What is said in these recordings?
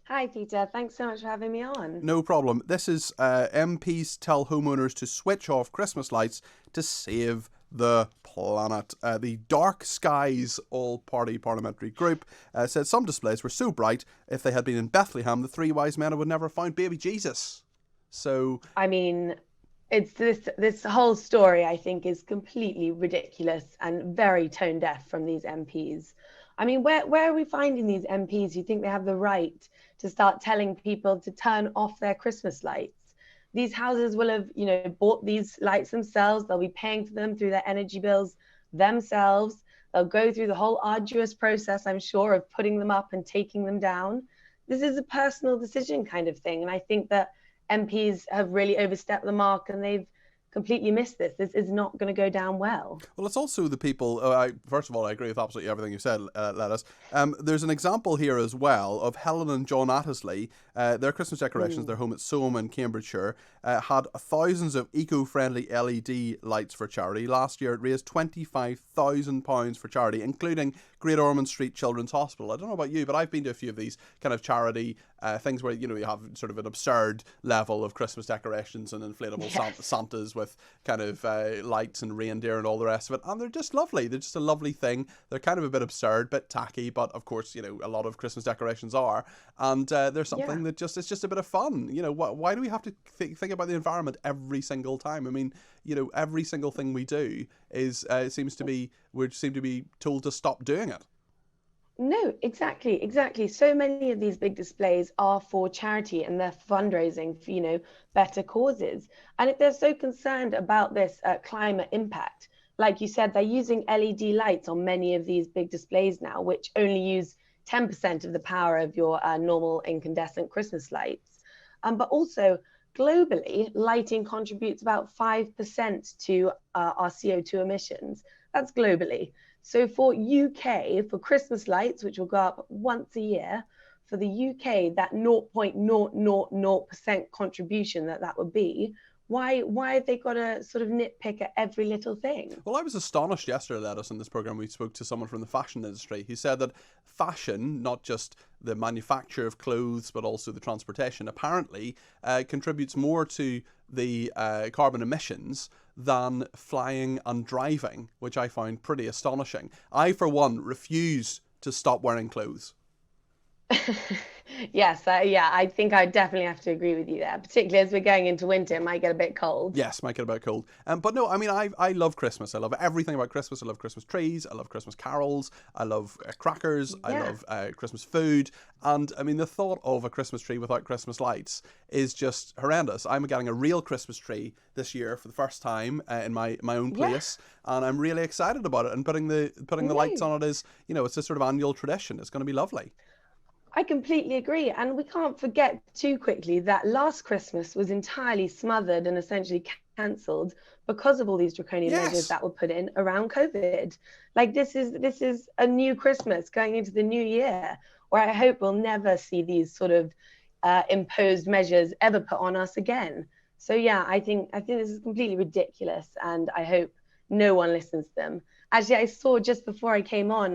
Hi, Peter. Thanks so much for having me on. No problem. This is MPs tell homeowners to switch off Christmas lights to save the planet. The Dark Skies All Party Parliamentary Group said some displays were so bright, if they had been in Bethlehem, the three wise men would never have found baby Jesus. So, I mean, it's this whole story, I think, is completely ridiculous and very tone deaf from these MPs. I mean, where are we finding these MPs who think they have the right to start telling people to turn off their Christmas lights? These houses will have, bought these lights themselves. They'll be paying for them through their energy bills themselves. They'll go through the whole arduous process, I'm sure, of putting them up and taking them down. This is a personal decision kind of thing. And I think that MPs have really overstepped the mark and they've completely missed this. This is not going to go down well. well, it's also the people. First of all, I agree with absolutely everything you said, Lettice. There's an example here as well of Helen and John Attesley. Their Christmas decorations, their home at Soham in Cambridgeshire, had thousands of eco-friendly LED lights for charity. Last year, it raised £25,000 for charity, including Great Ormond Street Children's Hospital. I don't know about you, but I've been to a few of these kind of charity things where you have sort of an absurd level of Christmas decorations and inflatable Yes. Santas with kind of lights and reindeer and all the rest of it, and they're just lovely. They're just a lovely thing. They're kind of a bit absurd, bit tacky, but of course a lot of Christmas decorations are, and there's something Yeah. that just it's just a bit of fun. Why do we have to think about the environment every single time? I mean, every single thing we do is we seem to be told to stop doing it. No, exactly, exactly. So many of these big displays are for charity and they're fundraising for, better causes. And if they're so concerned about this climate impact, like you said, they're using LED lights on many of these big displays now, which only use 10% of the power of your normal incandescent Christmas lights. But also, globally, lighting contributes about 5% to our CO2 emissions. That's globally. So for UK, for Christmas lights, which will go up once a year, for the UK, that 0.000% contribution that would be, why have they got to sort of nitpick at every little thing? Well, I was astonished yesterday, Lettuce, in this program. We spoke to someone from the fashion industry. He said that fashion, not just the manufacture of clothes, but also the transportation, apparently contributes more to the carbon emissions than flying and driving, which I find pretty astonishing. I, for one, refuse to stop wearing clothes. Yes, yeah, I think I definitely have to agree with you there, particularly as we're going into winter, it might get a bit cold. Yes, might get a bit cold. But no, I mean, I love Christmas. I love everything about Christmas. I love Christmas trees. I love Christmas carols. I love crackers. I Yeah. love Christmas food. And I mean, the thought of a Christmas tree without Christmas lights is just horrendous. I'm getting a real Christmas tree this year for the first time in my own Yeah. place, and I'm really excited about it. And putting the lights No. on it is, it's a sort of annual tradition. It's going to be lovely. I completely agree. And we can't forget too quickly that last Christmas was entirely smothered and essentially cancelled because of all these draconian measures Yes. that were put in around COVID. Like this is a new Christmas going into the new year, where I hope we'll never see these sort of imposed measures ever put on us again. So yeah, I think this is completely ridiculous, and I hope no one listens to them. Actually, I saw just before I came on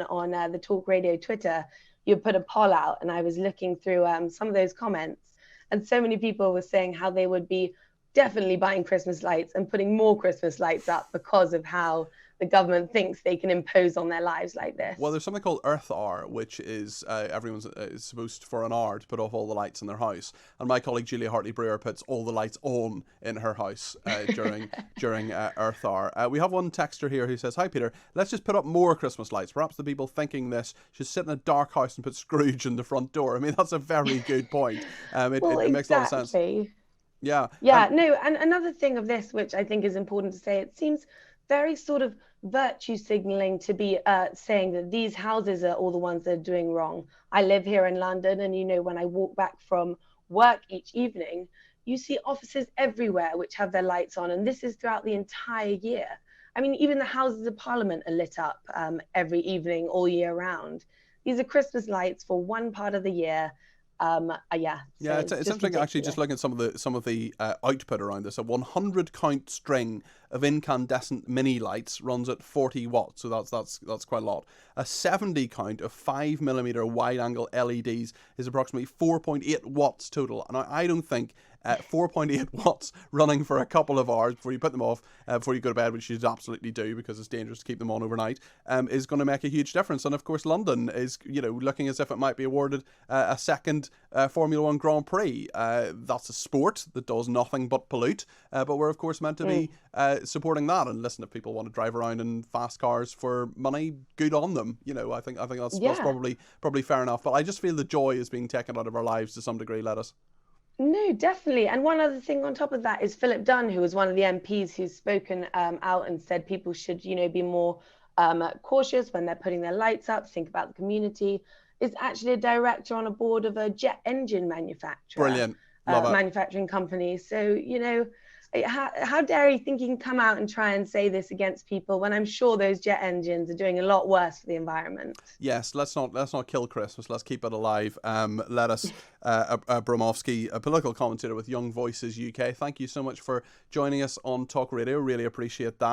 the Talk Radio Twitter, you put a poll out, and I was looking through some of those comments, and so many people were saying how they would be definitely buying Christmas lights and putting more Christmas lights up because of how the government thinks they can impose on their lives like Well, this. there's something called Earth Hour, which is everyone's is supposed for an hour to put off all the lights in their house. And my colleague Julia Hartley Brewer puts all the lights on in her house during Earth Hour. We have one texter here who says, "Hi Peter, let's just put up more Christmas lights. Perhaps the people thinking this should sit in a dark house and put Scrooge in the front door." I mean, that's a very good point. Well, It makes a lot of sense. exactly. Yeah. Yeah, no, and another thing of this, which I think is important to say, it seems very sort of virtue signaling to be saying that these houses are all the ones that are doing wrong. I live here in London, and when I walk back from work each evening, you see offices everywhere which have their lights on, and this is throughout the entire year. I mean, even the Houses of Parliament are lit up every evening all year round. These are Christmas lights for one part of the year, Yeah, so Yeah, it's it's just interesting actually. Just ridiculous. looking at some of the output around this, a 100 count string of incandescent mini lights runs at 40 watts, so that's quite a lot. A 70 count of 5mm wide angle LEDs is approximately 4.8 watts total, and I don't think 4.8 watts running for a couple of hours before you put them off, before you go to bed, which you should absolutely do because it's dangerous to keep them on overnight, is going to make a huge difference. And of course, London is, looking as if it might be awarded a second Formula One Grand Prix. That's a sport that does nothing but pollute, but we're of course meant to be supporting that. And listen, if people want to drive around in fast cars for money, good on them. I think that's Yeah. probably fair enough. But I just feel the joy is being taken out of our lives to some degree. Lettuce. No, definitely. And one other thing on top of that is Philip Dunn, who was one of the MPs who's spoken out and said people should, be more cautious when they're putting their lights up, think about the community, is actually a director on a board of a jet engine Brilliant. Love it. manufacturing company. So, how dare he think he can come out and try and say this against people when I'm sure those jet engines are doing a lot worse for the environment. Yes, let's not kill Christmas. Let's keep it alive. Lettice Bromovsky, a political commentator with Young Voices UK. Thank you so much for joining us on Talk Radio. Really appreciate that.